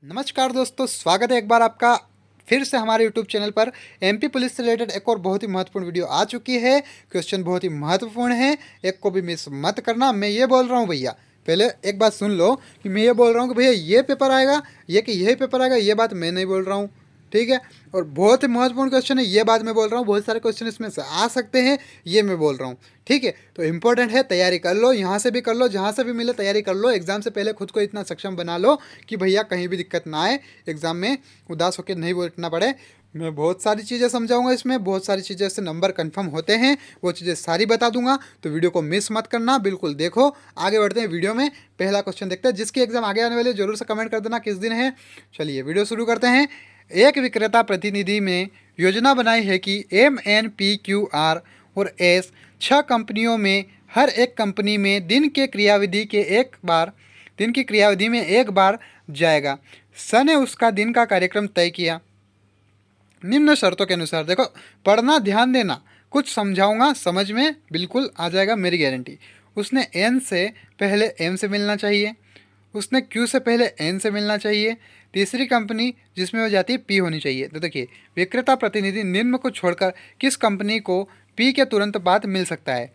नमस्कार दोस्तों, स्वागत है एक बार आपका फिर से हमारे यूट्यूब चैनल पर। एमपी पुलिस से रिलेटेड एक और बहुत ही महत्वपूर्ण वीडियो आ चुकी है। क्वेश्चन बहुत ही महत्वपूर्ण है, एक को भी मिस मत करना। मैं ये बोल रहा हूँ भैया, पहले एक बात सुन लो कि मैं ये बोल रहा हूँ कि भैया ये पेपर आएगा, ये कि यही पेपर आएगा, ये बात मैं नहीं बोल रहा हूँ। ठीक है, और बहुत ही महत्वपूर्ण क्वेश्चन है, ये बात मैं बोल रहा हूँ। बहुत सारे क्वेश्चन इसमें से आ सकते हैं, ये मैं बोल रहा हूँ। ठीक है, तो इंपॉर्टेंट है, तैयारी कर लो, यहाँ से भी कर लो, जहाँ से भी मिले तैयारी कर लो। एग्जाम से पहले खुद को इतना सक्षम बना लो कि भैया कहीं भी दिक्कत ना आए, एग्जाम में उदास होकर नहीं बैठना पड़े। मैं बहुत सारी चीज़ें समझाऊंगा, इसमें बहुत सारी चीज़ें से नंबर कंफर्म होते हैं, वो चीज़ें सारी बता दूंगा। तो वीडियो को मिस मत करना, बिल्कुल देखो। आगे बढ़ते हैं वीडियो में, पहला क्वेश्चन देखते हैं। जिसकी एग्जाम आगे आने वाले जरूर से कमेंट कर देना किस दिन है। चलिए वीडियो शुरू करते हैं। एक विक्रेता प्रतिनिधि में योजना बनाई है कि MNPQR और S 6 कंपनियों में हर एक कंपनी में दिन की क्रियाविधि में एक बार जाएगा। स ने उसका दिन का कार्यक्रम तय किया निम्न शर्तों के अनुसार। देखो, पढ़ना, ध्यान देना, कुछ समझाऊंगा, समझ में बिल्कुल आ जाएगा, मेरी गारंटी। उसने N से पहले M से मिलना चाहिए, उसने Q से पहले N से मिलना चाहिए, तीसरी कंपनी जिसमें वो जाती है P होनी चाहिए। तो देखिए, विक्रेता प्रतिनिधि निम्न को छोड़कर किस कंपनी को P के तुरंत बाद मिल सकता है?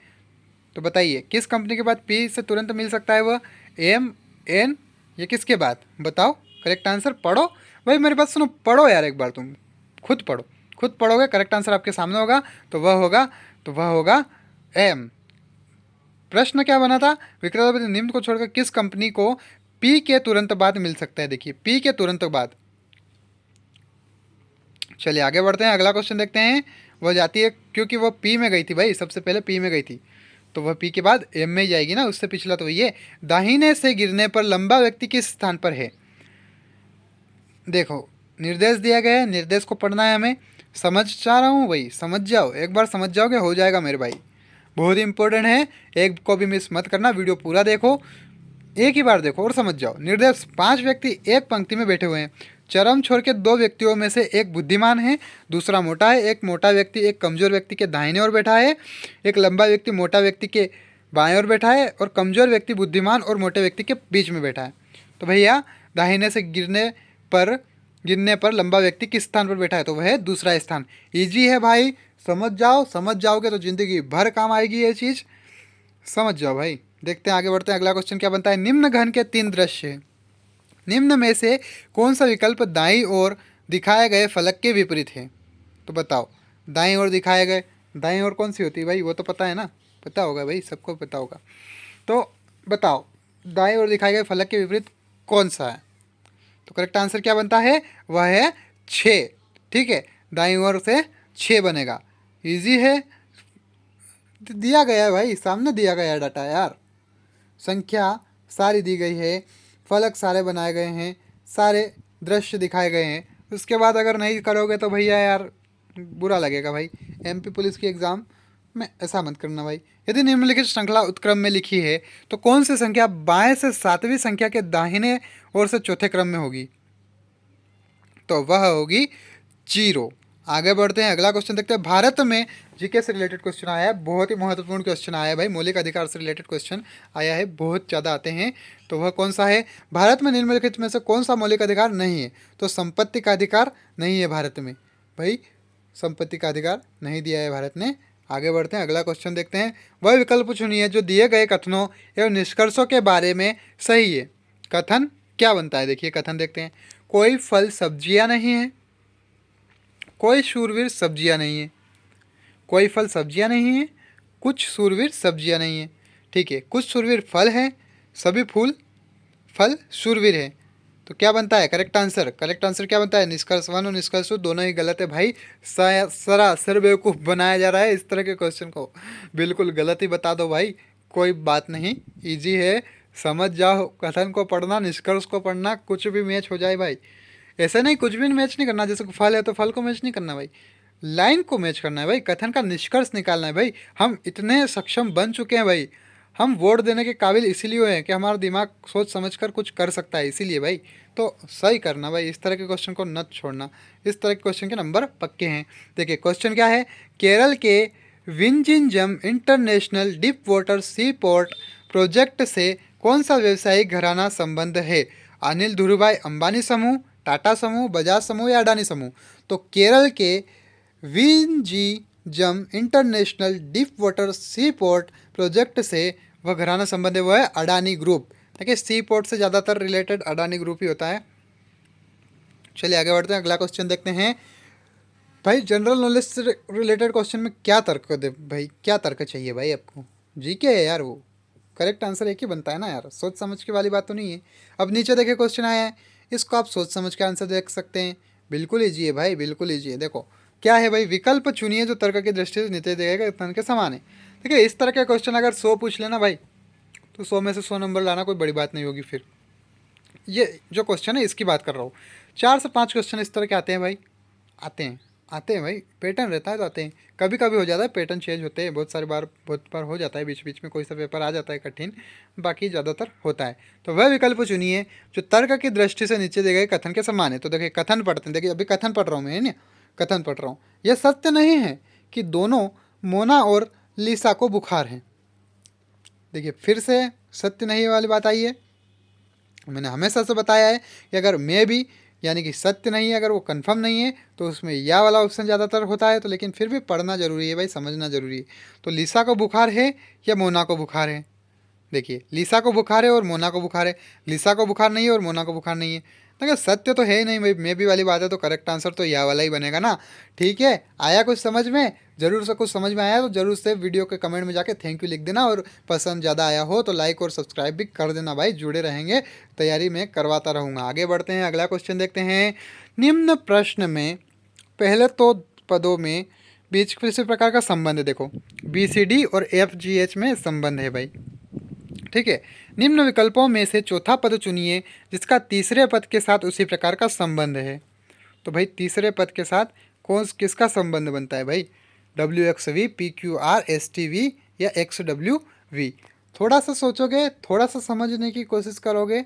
तो बताइए, किस कंपनी के बाद P से तुरंत मिल सकता है वह? M, N या किसके बाद? बताओ, करेक्ट आंसर पढ़ो भाई, मेरी बात सुनो, पढ़ो यार एक बार, तुम खुद पढ़ो। खुद पढ़ोगे, करेक्ट आंसर आपके सामने होगा। तो वह होगा M। प्रश्न क्या बना था? विक्रेता निम्न को छोड़कर किस कंपनी को P के तुरंत बाद मिल सकता है? देखिए, P के तुरंत बाद। चलिए आगे बढ़ते हैं, अगला क्वेश्चन देखते हैं। वह जाती है, क्योंकि वह P में गई थी भाई, सबसे पहले P में गई थी, तो वह P के बाद M में जाएगी ना, उससे पिछला तो ये। दाहिने से गिरने पर लंबा व्यक्ति किस स्थान पर है? देखो, निर्देश दिया गया है, निर्देश को पढ़ना है हमें। समझ चाह रहा हूँ भाई, समझ जाओ, एक बार समझ जाओगे हो जाएगा मेरे भाई। बहुत ही इंपॉर्टेंट है, एक को भी मिस मत करना, वीडियो पूरा देखो, एक ही बार देखो और समझ जाओ। निर्देश, 5 व्यक्ति एक पंक्ति में बैठे हुए हैं। चरम छोर के 2 व्यक्तियों में से एक बुद्धिमान है, दूसरा मोटा है। एक मोटा व्यक्ति एक कमजोर व्यक्ति के दाहिने ओर बैठा है, एक लंबा व्यक्ति मोटा व्यक्ति के बाएं ओर बैठा है, और कमजोर व्यक्ति बुद्धिमान और मोटे व्यक्ति के बीच में बैठा है। तो भैया, दाहिने से गिरने पर लंबा व्यक्ति किस स्थान पर बैठा है? तो वह है दूसरा स्थान। इजी है भाई, समझ जाओ, समझ जाओगे तो जिंदगी भर काम आएगी ये चीज़, समझ जाओ भाई। देखते हैं, आगे बढ़ते हैं। अगला क्वेश्चन क्या बनता है? निम्न घन के 3 दृश्य हैं, निम्न में से कौन सा विकल्प दाईं ओर दिखाए गए फलक के विपरीत है? तो बताओ, दाईं ओर दिखाए गए, दाईं ओर कौन सी होती है भाई? वो तो पता है ना, पता होगा भाई, सबको पता होगा। तो बताओ, दाईं ओर दिखाए गए फलक के विपरीत कौन सा है? तो करेक्ट आंसर क्या बनता है? वह है 6। ठीक है, दाईं ओर से 6 बनेगा। इजी है, दिया गया है भाई, सामने दिया गया है डाटा यार। संख्या सारी दी गई है, फलक सारे बनाए गए हैं, सारे दृश्य दिखाए गए हैं। उसके बाद अगर नहीं करोगे तो भैया यार बुरा लगेगा भाई। एमपी पुलिस की एग्ज़ाम में ऐसा मत करना भाई। यदि निम्नलिखित श्रृंखला उत्क्रम में लिखी है तो कौन सी संख्या बाएं से 7वीं संख्या के दाहिने ओर से चौथे क्रम में होगी? तो वह होगी 0। आगे बढ़ते हैं, अगला क्वेश्चन देखते हैं। भारत में जीके से रिलेटेड क्वेश्चन आया है, बहुत ही महत्वपूर्ण क्वेश्चन आया है भाई। मौलिक अधिकार से रिलेटेड क्वेश्चन आया है, बहुत ज़्यादा आते हैं। तो वह कौन सा है? भारत में निम्नलिखित में से कौन सा मौलिक अधिकार नहीं है? तो संपत्ति का अधिकार नहीं है भारत में भाई, संपत्ति का अधिकार नहीं दिया है भारत ने। आगे बढ़ते हैं, अगला क्वेश्चन देखते हैं। वह विकल्प चुनिए जो दिए गए कथनों एवं निष्कर्षों के बारे में सही है। कथन क्या बनता है? देखिए, कथन देखते हैं। कोई फल सब्जियां नहीं है, कोई शूरवीर सब्जियां नहीं है, कोई फल सब्जियां नहीं है, कुछ शूरवीर सब्जियां नहीं है। ठीक है, कुछ शूरवीर फल हैं, सभी फल शूरवीर है। तो क्या बनता है करेक्ट आंसर? करेक्ट आंसर क्या बनता है? निष्कर्ष 1 और निष्कर्ष 2 दोनों ही गलत है भाई। सरासर बेवकूफ़ बनाया जा रहा है इस तरह के क्वेश्चन को, बिल्कुल गलत ही बता दो भाई, कोई बात नहीं, ईजी है, समझ जाओ। कथन को पढ़ना, निष्कर्ष को पढ़ना, कुछ भी मैच हो जाए भाई। ऐसा नहीं, कुछ भी मैच नहीं करना, जैसे फल है तो फल को मैच नहीं करना भाई, लाइन को मैच करना है भाई, कथन का निष्कर्ष निकालना है भाई। हम इतने सक्षम बन चुके हैं भाई, हम वोट देने के काबिल इसीलिए हुए हैं कि हमारा दिमाग सोच समझ कर कुछ कर सकता है, इसीलिए भाई। तो सही करना भाई, इस तरह के क्वेश्चन को न छोड़ना, इस तरह के क्वेश्चन के नंबर पक्के हैं। देखिए क्वेश्चन क्या है। केरल के विंजिंजम इंटरनेशनल डीप वाटर सी पोर्ट प्रोजेक्ट से कौन सा व्यवसायिक घराना संबंध है? अनिल धीरूभाई अंबानी समूह, टाटा समूह, बजाज समूह या अडानी समूह? तो केरल के विंजीजम इंटरनेशनल डीप वाटर सी पोर्ट प्रोजेक्ट से वह घराना संबंध है, वो है अडानी ग्रुप। देखिए सी पोर्ट से ज़्यादातर रिलेटेड अडानी ग्रुप ही होता है। चलिए आगे बढ़ते हैं, अगला क्वेश्चन देखते हैं। भाई जनरल नॉलेज से रिलेटेड क्वेश्चन में क्या तर्क दे भाई, क्या तर्क चाहिए भाई आपको? जीके है यार, वो करेक्ट आंसर एक ही बनता है ना यार, सोच समझ के वाली बात तो नहीं है। अब नीचे देखिए क्वेश्चन आया है, इसको आप सोच समझ के आंसर देख सकते हैं। बिल्कुल ईजी है भाई, बिल्कुल ईजी है। देखो क्या है भाई, विकल्प चुनिए जो तर्क की दृष्टि से नीचे देगा तन के समान है। देखिए इस तरह का क्वेश्चन अगर 100 पूछ लेना भाई, तो 100 में से 100 नंबर लाना कोई बड़ी बात नहीं होगी। फिर ये जो क्वेश्चन है इसकी बात कर रहा हूँ। 4 से 5 क्वेश्चन इस तरह के आते हैं भाई, आते हैं भाई, पैटर्न रहता है तो आते हैं। कभी कभी हो जाता है, पैटर्न चेंज होते हैं, बहुत बार हो जाता है, बीच बीच में कोई सा पेपर आ जाता है कठिन, बाकी ज़्यादातर होता है। तो वह विकल्प चुनिए जो तर्क की दृष्टि से नीचे दिए गए कथन के समान है। तो देखिए कथन पढ़ते हैं, देखिए अभी कथन पढ़ रहा हूँ मैं, है ना, कथन पढ़ रहा हूँ। यह सत्य नहीं है कि दोनों मोना और लिसा को बुखार है। देखिए फिर से सत्य नहीं वाली बात आई है। मैंने हमेशा से बताया है कि अगर मैं भी यानी कि सत्य नहीं है, अगर वो कंफर्म नहीं है तो उसमें या वाला ऑप्शन ज़्यादातर होता है। तो लेकिन फिर भी पढ़ना जरूरी है भाई, समझना जरूरी है। तो लिसा को बुखार है या मोना को बुखार है? देखिए लिसा को बुखार है और मोना को बुखार है, लिसा को बुखार नहीं है और मोना को बुखार नहीं है। देखिए सत्य तो है ही नहीं भाई, मे भी वाली बात है, तो करेक्ट आंसर तो यह वाला ही बनेगा ना। ठीक है, आया कुछ समझ में? जरूर से कुछ समझ में आया तो जरूर से वीडियो के कमेंट में जाके थैंक यू लिख देना, और पसंद ज़्यादा आया हो तो लाइक और सब्सक्राइब भी कर देना भाई। जुड़े रहेंगे, तैयारी में करवाता रहूँगा। आगे बढ़ते हैं, अगला क्वेश्चन देखते हैं। निम्न प्रश्न में पहले तो पदों में बीच किसी प्रकार का संबंध है। देखो BCD और FGH में संबंध है भाई। ठीक है, निम्न विकल्पों में से चौथा पद चुनिए जिसका तीसरे पद के साथ उसी प्रकार का संबंध है। तो भाई तीसरे पद के साथ किसका संबंध बनता है भाई? WXV, PQR, STV या XWV? थोड़ा सा सोचोगे, थोड़ा सा समझने की कोशिश करोगे,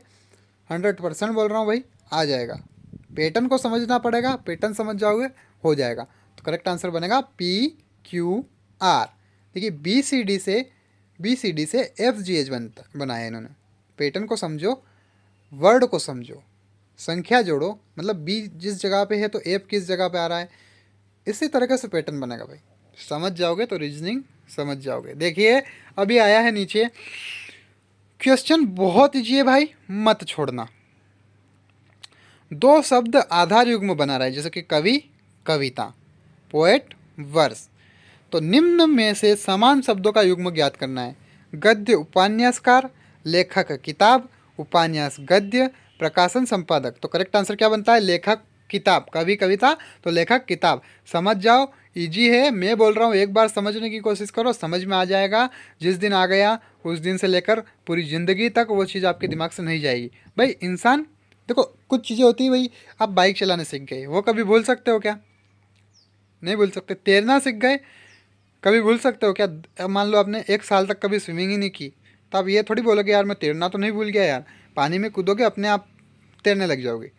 100% बोल रहा हूँ भाई, आ जाएगा। पैटर्न को समझना पड़ेगा, पैटर्न समझ जाओगे हो जाएगा। तो करेक्ट आंसर बनेगा PQR। देखिए BCD से FGH बनाया इन्होंने। पैटर्न को समझो, वर्ड को समझो, संख्या जोड़ो, मतलब बी जिस जगह पे है तो एफ किस जगह पे आ रहा है, इसी तरीके से पैटर्न बनेगा भाई। समझ जाओगे तो रीजनिंग समझ जाओगे। देखिए अभी आया है नीचे क्वेश्चन, बहुत ईजी है भाई, मत छोड़ना। 2 शब्द आधार युग्म बना रहा है, जैसे कि कवि कविता, पोएट वर्स। तो निम्न में से समान शब्दों का युग्म ज्ञात करना है। गद्य उपन्यासकार, लेखक किताब, उपन्यास गद्य, प्रकाशन संपादक। तो करेक्ट आंसर क्या बनता है? लेखक किताब, कवि कविता तो लेखक किताब। समझ जाओ, इजी है, मैं बोल रहा हूँ एक बार समझने की कोशिश करो, समझ में आ जाएगा। जिस दिन आ गया उस दिन से लेकर पूरी ज़िंदगी तक वो चीज़ आपके दिमाग से नहीं जाएगी भाई। इंसान देखो कुछ चीज़ें होती है भाई, आप बाइक चलाने सीख गए, वो कभी भूल सकते हो क्या? नहीं भूल सकते। तैरना सीख गए, कभी भूल सकते हो क्या? अब मान लो आपने 1 साल तक कभी स्विमिंग ही नहीं की, तो आप ये थोड़ी बोलोगे यार मैं तैरना तो नहीं भूल गया यार। पानी में कूदोगे अपने आप तैरने लग जाओगे,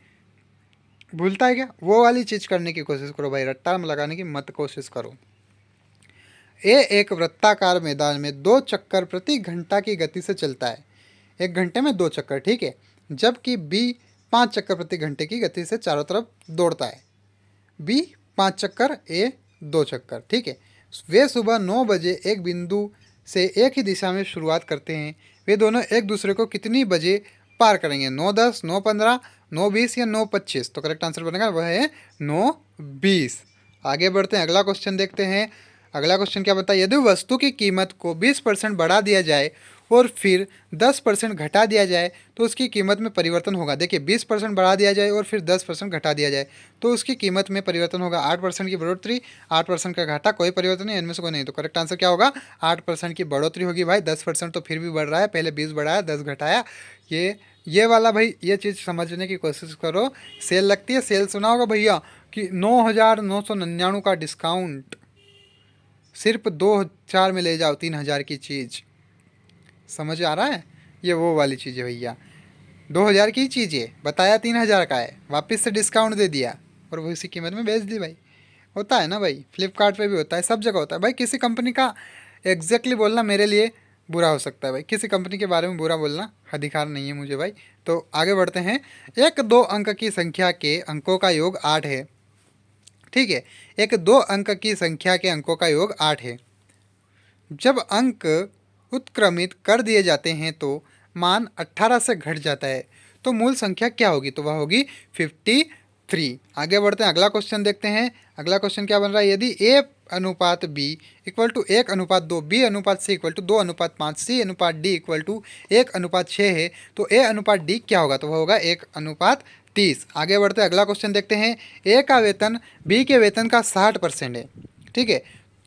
भूलता है क्या? वो वाली चीज़ करने की कोशिश करो भाई, रट्टा लगाने की मत कोशिश करो। एक वृत्ताकार मैदान में 2 चक्कर प्रति घंटा की गति से चलता है। 1 घंटे में 2 चक्कर, ठीक है। जबकि बी 5 चक्कर प्रति घंटे की गति से चारों तरफ दौड़ता है। बी 5 चक्कर, ए 2 चक्कर, ठीक है। वे सुबह 9 बजे एक बिंदु से एक ही दिशा में शुरुआत करते हैं। वे दोनों एक दूसरे को कितनी बजे पार करेंगे? 9:10, 9:15, 9:20 या 9:25? तो करेक्ट आंसर बनेगा वह है 9:20। आगे बढ़ते हैं, अगला क्वेश्चन देखते हैं। अगला क्वेश्चन क्या बताया? यदि वस्तु की कीमत को 20% बढ़ा दिया जाए और फिर 10% घटा दिया जाए तो उसकी कीमत में परिवर्तन होगा। देखिए 20% बढ़ा दिया जाए और फिर 10% घटा दिया जाए तो उसकी कीमत में परिवर्तन होगा। 8% की बढ़ोतरी, 8% का घाटा, कोई परिवर्तन नहीं, इनमें से कोई नहीं। तो करेक्ट आंसर क्या होगा? 8% की बढ़ोतरी होगी भाई। 10% तो फिर भी बढ़ रहा है, पहले 20 बढ़ाया 10 घटाया। ये वाला भाई, ये चीज़ समझने की कोशिश करो। सेल लगती है, सेल सुना होगा भैया कि 9,999 का डिस्काउंट, सिर्फ 2,000 में ले जाओ 3,000 की चीज़। समझ आ रहा है? ये वो वाली चीज़ है भैया, 2,000 की चीज़ है, बताया 3,000 का है, वापस से डिस्काउंट दे दिया और वो इसी कीमत में बेच दी भाई। होता है ना भाई, फ्लिपकार्ट पे भी होता है, सब जगह होता है भाई। किसी कंपनी का एग्जैक्टली बोलना मेरे लिए बुरा हो सकता है भाई। किसी कंपनी के बारे में बुरा बोलना अधिकार नहीं है मुझे भाई। तो आगे बढ़ते हैं। एक दो अंक की संख्या के अंकों का योग 8 है। ठीक है, एक दो अंक की संख्या के अंकों का योग 8 है। जब अंक उत्क्रमित कर दिए जाते हैं तो मान 18 से घट जाता है, तो मूल संख्या क्या होगी? तो वह होगी 53। आगे बढ़ते हैं, अगला क्वेश्चन देखते हैं। अगला क्वेश्चन क्या बन रहा है? यदि ए अनुपात बी इक्वल टू 1:2, बी अनुपात सी इक्वल टू 2:5, सी अनुपात डी इक्वल टू 1:6 है, तो ए अनुपात डी क्या होगा? तो वह होगा 1:30। आगे बढ़ते हैं, अगला क्वेश्चन देखते हैं। ए का वेतन बी के वेतन का 60% है, ठीक है,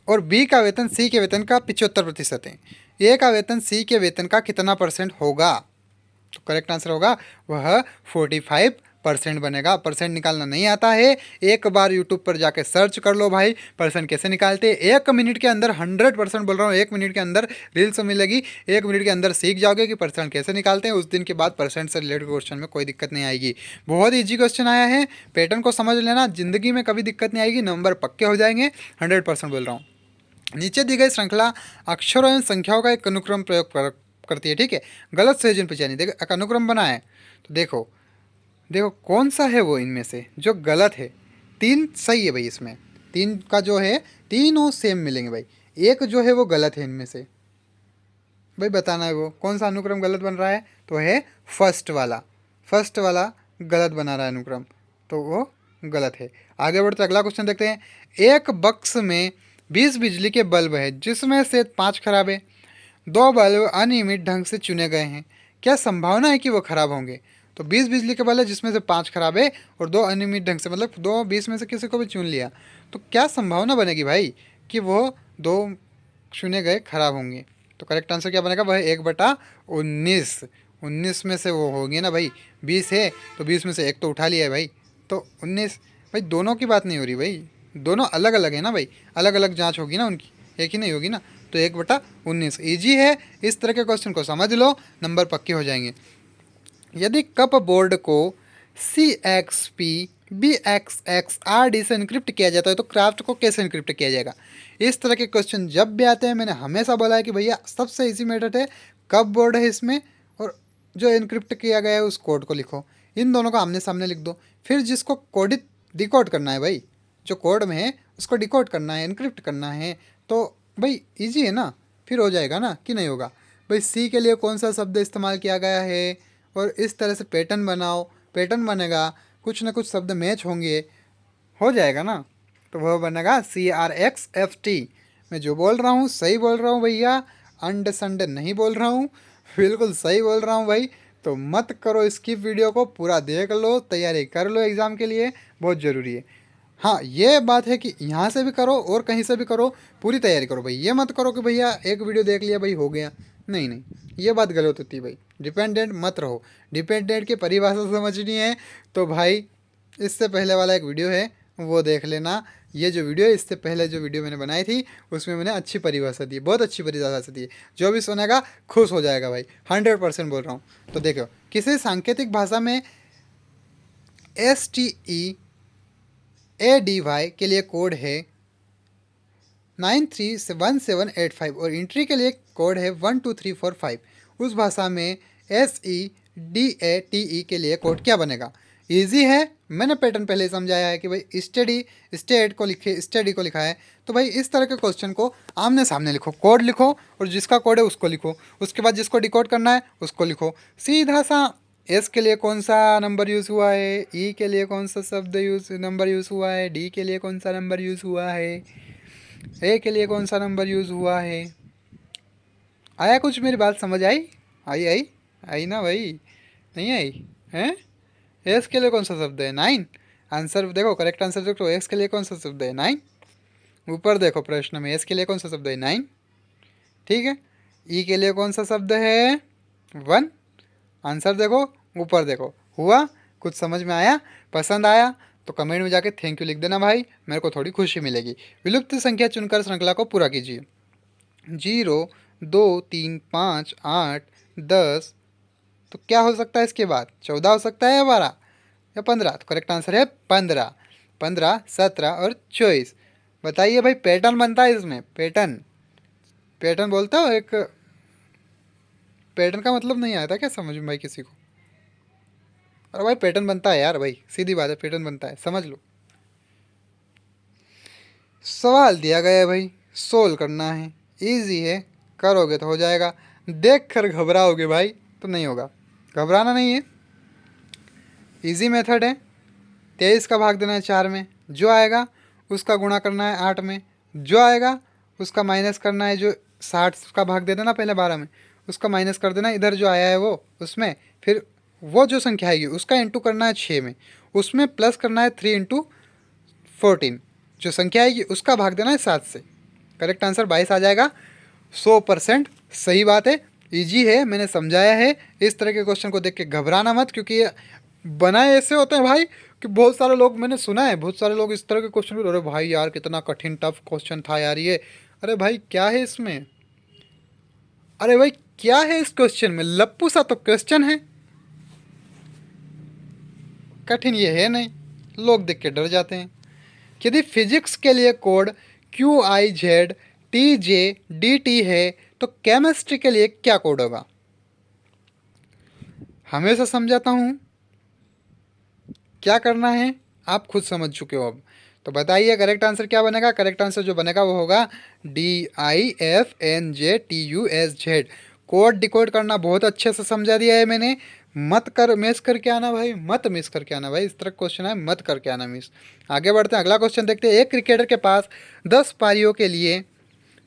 और बी का वेतन सी के वेतन का 75% है। ए का वेतन सी के वेतन का कितना परसेंट होगा? तो करेक्ट आंसर होगा वह 45% बनेगा। परसेंट निकालना नहीं आता है, एक बार यूट्यूब पर जाके सर्च कर लो भाई, परसेंट कैसे निकालते हैं। 1 मिनट के अंदर 100% बोल रहा हूँ, 1 मिनट के अंदर रील्स मिलेगी, 1 मिनट के अंदर सीख जाओगे कि परसेंट कैसे निकालते हैं। उस दिन के बाद परसेंट से रिलेटेड क्वेश्चन में कोई दिक्कत नहीं आएगी। बहुत ईजी क्वेश्चन आया है, पैटर्न को समझ लेना, जिंदगी में कभी दिक्कत नहीं आएगी, नंबर पक्के हो जाएंगे, 100% बोल रहा हूँ। नीचे दी गई श्रृंखला अक्षरों एवं संख्याओं का एक अनुक्रम प्रयोग करती है, ठीक है। गलत सही जिन पहचानी, देखो एक अनुक्रम बना है, तो देखो देखो कौन सा है वो इनमें से जो गलत है। 3 सही है भाई, इसमें 3 का जो है तीनों सेम मिलेंगे भाई, एक जो है वो गलत है इनमें से। भाई बताना है वो कौन सा अनुक्रम गलत बन रहा है, तो है फर्स्ट वाला। फर्स्ट वाला गलत बना रहा है अनुक्रम, तो वो गलत है। आगे बढ़ते अगला क्वेश्चन देखते हैं। एक बक्स में 20 बिजली के बल्ब है, जिसमें से 5 खराब है। 2 बल्ब अनियमित ढंग से चुने गए हैं, क्या संभावना है कि वो खराब होंगे? तो 20 बिजली के बल्ब है जिसमें से 5 खराब है, और 2 अनियमित ढंग से, मतलब 2 20 में से किसी को भी चुन लिया, तो क्या संभावना बनेगी भाई कि वो 2 चुने गए खराब होंगे? तो करेक्ट आंसर क्या बनेगा? वह 1/19। 19 में से वो होगी ना भाई, 20 है तो 20 में से एक तो उठा लिया है भाई, तो 19। भाई दोनों की बात नहीं हो रही भाई, दोनों अलग अलग है ना भाई, अलग अलग जांच होगी ना उनकी, एक ही नहीं होगी ना। तो 1/19 ईजी है, इस तरह के क्वेश्चन को समझ लो, नंबर पक्के हो जाएंगे। यदि कप बोर्ड को CXP BXXRD से इनक्रिप्ट किया जाता है, तो क्राफ्ट को कैसे इनक्रिप्ट किया जाएगा? इस तरह के क्वेश्चन जब भी आते हैं, मैंने हमेशा बोला है कि भैया सबसे इजी मेथड है, कप बोर्ड है इसमें, और जो इनक्रिप्ट किया गया है उस कोड को लिखो, इन दोनों को आमने सामने लिख दो, फिर जिसको कोडित डिकोड करना है भाई, जो कोड में है उसको डिकोड करना है, इनक्रिप्ट करना है, तो भाई इजी है ना, फिर हो जाएगा ना, कि नहीं होगा? भाई सी के लिए कौन सा शब्द इस्तेमाल किया गया है, और इस तरह से पैटर्न बनाओ, पैटर्न बनेगा, कुछ ना कुछ शब्द मैच होंगे, हो जाएगा ना, तो वह बनेगा CRXFT। मैं जो बोल रहा हूँ सही बोल रहा हूँ भैया, अंड संड नहीं बोल रहा हूँ, बिल्कुल सही बोल रहा हूँ भाई। तो मत करो स्किप, वीडियो को पूरा देख लो, तैयारी कर लो एग्ज़ाम के लिए, बहुत ज़रूरी है। हाँ ये बात है कि यहाँ से भी करो और कहीं से भी करो, पूरी तैयारी करो भाई, ये मत करो कि भैया एक वीडियो देख लिया भाई हो गया, नहीं नहीं, ये बात गलत होती है भाई। डिपेंडेंट मत रहो, डिपेंडेंट की परिभाषा समझनी है तो भाई इससे पहले वाला एक वीडियो है वो देख लेना। ये जो वीडियो है, इससे पहले जो वीडियो मैंने बनाई थी उसमें मैंने अच्छी परिभाषा दी, बहुत अच्छी परिभाषा दी, जो भी सुनेगा खुश हो जाएगा भाई, 100% बोल रहा हूँ। तो देखो, किसी सांकेतिक भाषा में STEADY के लिए कोड है 931785, और इंट्री के लिए कोड है 12345। उस भाषा में SEDATE के लिए कोड क्या बनेगा? इजी है, मैंने पैटर्न पहले ही समझाया है कि भाई स्टेट को लिखे, स्टडी को लिखा है, तो भाई इस तरह के क्वेश्चन को आमने सामने लिखो, कोड लिखो, और जिसका कोड है उसको लिखो, उसके बाद जिसको डिकोड करना है उसको लिखो, सीधा सा। एस के लिए कौन सा नंबर यूज़ हुआ है, ई के लिए कौन सा शब्द नंबर यूज़ हुआ है, डी के लिए कौन सा नंबर यूज़ हुआ है, ए के लिए कौन सा नंबर यूज़ हुआ है। आया कुछ? मेरी बात समझ आई? आई आई आई ना भाई? नहीं आई हैं? एस के लिए कौन सा शब्द है? 9। आंसर देखो, करेक्ट आंसर देखो, एक्स के लिए कौन सा शब्द है? 9। ऊपर देखो प्रश्न में, एस के लिए कौन सा शब्द है? 9, ठीक है। ई के लिए कौन सा शब्द है? 1। आंसर देखो, ऊपर देखो, हुआ कुछ समझ में आया? पसंद आया तो कमेंट में जाके थैंक यू लिख देना भाई, मेरे को थोड़ी खुशी मिलेगी। विलुप्त संख्या चुनकर श्रृंखला को पूरा कीजिए। 0, 2, 3, 5, 8, 10, तो क्या हो सकता है इसके बाद? 14 हो सकता है या 12 या 15? तो करेक्ट आंसर है 15। 15, 17 और 24। बताइए भाई, पैटर्न बनता है इसमें, पैटर्न, पैटर्न बोलता हो एक पैटर्न का मतलब नहीं आया था क्या समझ में भाई किसी को? अरे भाई पैटर्न बनता है यार भाई, सीधी बात है, पैटर्न बनता है, समझ लो। सवाल दिया गया है भाई, सोल्व करना है, इजी है, करोगे तो हो जाएगा। देख कर घबराओगे भाई तो नहीं होगा, घबराना नहीं है, इजी मेथड है। 23 का भाग देना है 4 में, जो आएगा उसका गुणा करना है 8 में, जो आएगा उसका माइनस करना है, जो 60 का भाग दे देना पहले 12 में, उसका माइनस कर देना इधर जो आया है वो उसमें, फिर वो जो संख्या आएगी उसका इंटू करना है 6 में, उसमें प्लस करना है 3 इंटू 14, जो संख्या आएगी उसका भाग देना है 7 से। करेक्ट आंसर 22 आ जाएगा। 100% सही बात है, इजी है, मैंने समझाया है। इस तरह के क्वेश्चन को देख के घबराना मत, क्योंकि ये बनाए ऐसे होते हैं भाई कि बहुत सारे लोग, मैंने सुना है बहुत सारे लोग इस तरह के क्वेश्चन को, अरे भाई यार कितना कठिन टफ क्वेश्चन था यार ये, अरे भाई क्या है इसमें, अरे भाई क्या है इस क्वेश्चन में, लप्पू सा तो क्वेश्चन है, कठिन ये है नहीं, लोग देख के डर जाते हैं। यदि फिजिक्स के लिए कोड QIZTJDT है तो केमिस्ट्री के लिए क्या कोड होगा? हमेशा समझाता हूँ, क्या करना है आप खुद समझ चुके हो अब। तो बताइए करेक्ट आंसर क्या बनेगा? करेक्ट आंसर जो बनेगा वो होगा DIFNJTUSZ। कोड डिकोड करना बहुत अच्छे से समझा दिया है मैंने, मत कर मिस करके आना भाई, मत मिस करके आना भाई, इस तरह क्वेश्चन है मत करके आना मिस। आगे बढ़ते हैं, अगला क्वेश्चन देखते हैं। एक क्रिकेटर के पास 10 पारियों के लिए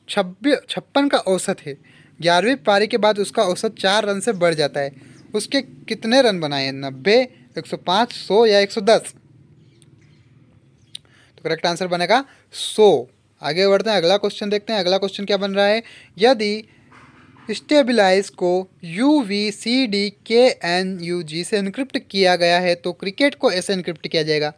56 का औसत है, 11वीं पारी के बाद उसका औसत 4 रन से बढ़ जाता है, उसके कितने रन बनाए हैं? 90, 105, 100 या 110? तो करेक्ट आंसर बनेगा 100। आगे बढ़ते हैं, अगला क्वेश्चन देखते हैं। अगला क्वेश्चन क्या बन रहा है? यदि स्टेबिलाइज को UVCDKNUG से इनक्रिप्ट किया गया है तो क्रिकेट को ऐसे इनक्रिप्ट किया जाएगा।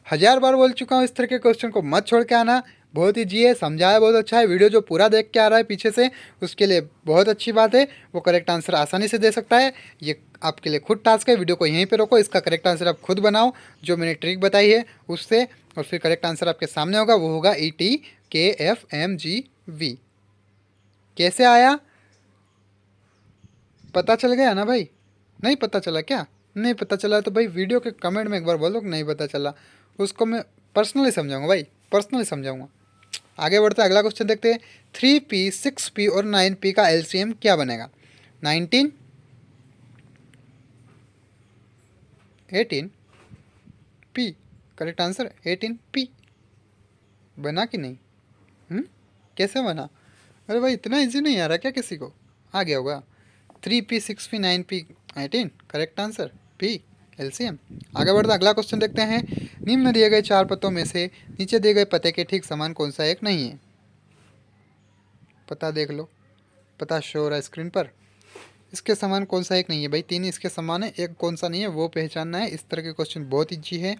1000 बार बोल चुका हूँ, इस तरह के क्वेश्चन को मत छोड़ के आना, बहुत ईजी है, समझाया बहुत अच्छा है। वीडियो जो पूरा देख के आ रहा है पीछे से, उसके लिए बहुत अच्छी बात है, वो करेक्ट आंसर आसानी से दे सकता है। ये आपके लिए खुद टास्क है, वीडियो को यहीं पे रोको, इसका करेक्ट आंसर आप खुद बनाओ जो मैंने ट्रिक बताई है उससे, और फिर करेक्ट आंसर आपके सामने होगा, वो होगा ETKFMGV। कैसे आया पता चल गया ना भाई? नहीं पता चला क्या? नहीं पता चला तो भाई वीडियो के कमेंट में एक बार बोलो कि नहीं पता चला, उसको मैं पर्सनली समझाऊंगा भाई, पर्सनली समझाऊंगा। आगे बढ़ते हैं, अगला क्वेश्चन देखते हैं। 3P, 6P और 9P का LCM क्या बनेगा? 19, 18P। Correct answer 18P। बना कि नहीं? कैसे बना? अरे भाई इतना इजी नहीं आ रहा क्या किसी को? आ गया होगा। 3P, 6P, 9P, 18, correct answer P, LCM। आगे बढ़ते अगला क्वेश्चन देखते हैं। निम्न दिए गए 4 पतों में से नीचे दिए गए पते के ठीक समान कौन सा एक नहीं है? पता देख लो, पता शो हो रहा है स्क्रीन पर, इसके समान कौन सा एक नहीं है भाई? 3 इसके समान है, एक कौन सा नहीं है वो पहचानना है। इस तरह के क्वेश्चन बहुत ईजी है,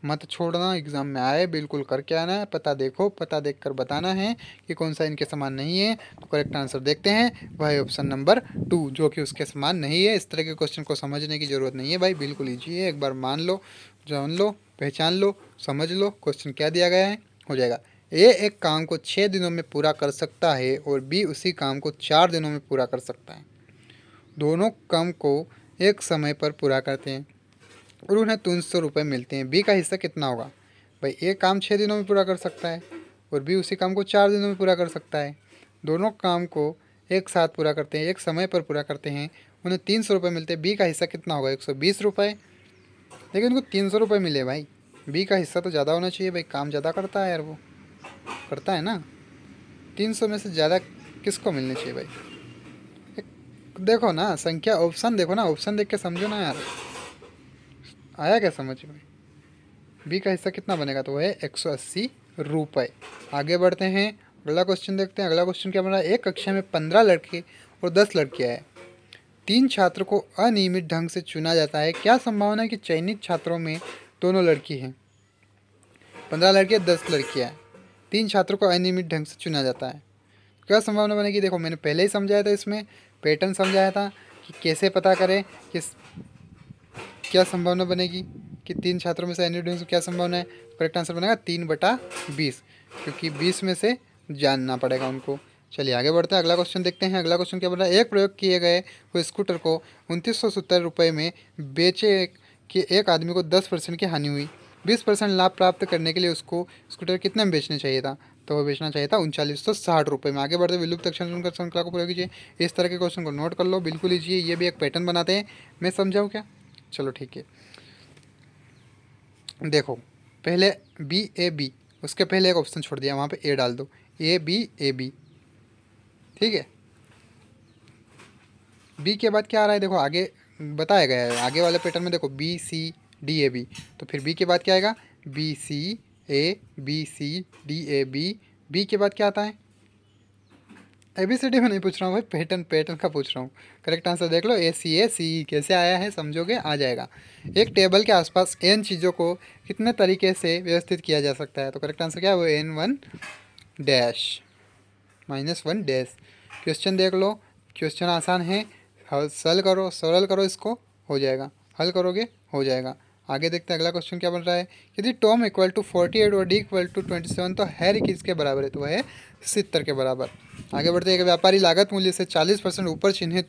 मत छोड़ना, एग्जाम में आए बिल्कुल करके आना है। पता देखो, पता देखकर बताना है कि कौन सा इनके समान नहीं है। तो करेक्ट आंसर देखते हैं, वह है ऑप्शन नंबर 2, जो कि उसके समान नहीं है। इस तरह के क्वेश्चन को समझने की ज़रूरत नहीं है भाई, बिल्कुल ईजी है, एक बार मान लो, जान लो, पहचान लो, समझ लो क्वेश्चन क्या दिया गया है, हो जाएगा। ए एक काम को 6 दिनों में पूरा कर सकता है और बी उसी काम को 4 दिनों में पूरा कर सकता है। दोनों काम को एक समय पर पूरा करते हैं और उन्हें 300 रुपये मिलते हैं। बी का हिस्सा कितना होगा? भाई एक काम 6 दिनों में पूरा कर सकता है और बी उसी काम को 4 दिनों में पूरा कर सकता है। दोनों काम को एक साथ पूरा करते हैं, एक समय पर पूरा करते हैं, उन्हें 300 रुपये मिलते हैं। बी का हिस्सा कितना होगा? 120 रुपये। लेकिन उनको 300 रुपये मिले भाई, बी का हिस्सा तो ज़्यादा होना चाहिए भाई, काम ज़्यादा करता है यार, वो करता है ना। 300 में से ज़्यादा किसको मिलनी चाहिए भाई? देखो ना संख्या, ऑप्शन देखो ना, ऑप्शन देख के समझो ना यार, आया क्या समझ में? बी का हिस्सा कितना बनेगा? तो वह है 180 रुपये। आगे बढ़ते हैं, अगला क्वेश्चन देखते हैं। अगला क्वेश्चन क्या बन रहा है? एक कक्षा में 15 लड़के और 10 लड़कियाँ हैं, 3 छात्र को अनियमित ढंग से चुना जाता है, क्या संभावना है कि चयनित छात्रों में दोनों लड़की हैं? 15 लड़के 10 लड़कियाँ, 3 छात्रों को अनियमित ढंग से चुना जाता है, क्या संभावना बनेगी? देखो मैंने पहले ही समझाया था, इसमें पैटर्न समझाया था कि कैसे पता करें कि क्या संभावना बनेगी कि 3 छात्रों में से अनियमित ढंग से क्या संभावना है। करेक्ट आंसर बनेगा 3/20, क्योंकि 20 में से जानना पड़ेगा उनको। चलिए आगे बढ़ते हैं, अगला क्वेश्चन देखते हैं। अगला क्वेश्चन क्या बोल रहा है, एक प्रयोग किए गए हुए स्कूटर को 2970 रुपये में बेचे कि एक आदमी को 10% की हानि हुई, 20% लाभ प्राप्त करने के लिए उसको स्कूटर कितने में बेचना चाहिए था? तो वो बेचना चाहिए था 3960 रुपये में। आगे बढ़ते विलुप्त अक्षर श्रृंखला को प्रयोग कीजिए। इस तरह के क्वेश्चन को नोट कर लो, बिल्कुल लीजिए, ये भी एक पैटर्न बनाते हैं। मैं समझाऊँ क्या? चलो ठीक है, देखो पहले बी ए बी, उसके पहले एक ऑप्शन छोड़ दिया, वहाँ पे ए डाल दो, ए बी, ठीक है। बी के बाद क्या आ रहा है, देखो आगे बताया गया है, आगे वाले पैटर्न में देखो B C D A B, तो फिर बी के बाद क्या आएगा, B C D A B के बाद क्या आता है, ए बी सी डी में नहीं पूछ रहा हूँ भाई, पैटर्न पैटर्न का पूछ रहा हूँ। करेक्ट आंसर देख लो, ए सी कैसे आया है समझोगे, आ जाएगा। एक टेबल के आसपास एन चीज़ों को कितने तरीके से व्यवस्थित किया जा सकता है? तो करेक्ट आंसर क्या है, वो N1 डैश -1 डैश। क्वेश्चन देख लो, क्वेश्चन आसान है, हल करो, सरल करो इसको, हो जाएगा, हल करोगे हो जाएगा। आगे देखते हैं अगला क्वेश्चन क्या बन रहा है, यदि टॉम इक्वल टू 48 और डी इक्वल टू 27, तो हैरी किसके बराबर है? तो वह है 70 के बराबर। आगे बढ़ते हैं, व्यापारी लागत मूल्य से 40% ऊपर चिन्हित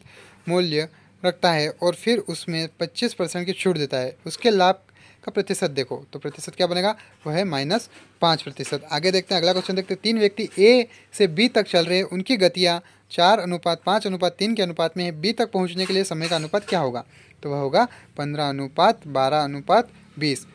मूल्य रखता है और फिर उसमें 25% की छूट देता है, उसके लाभ का प्रतिशत देखो। तो प्रतिशत क्या बनेगा, वह है -5%। आगे देखते हैं अगला क्वेश्चन देखते हैं, 3 व्यक्ति ए से बी तक चल रहे हैं, उनकी गतियाँ 4:5:3 के अनुपात में है, बी तक पहुंचने के लिए समय का अनुपात क्या होगा? तो वह होगा 15:12:20।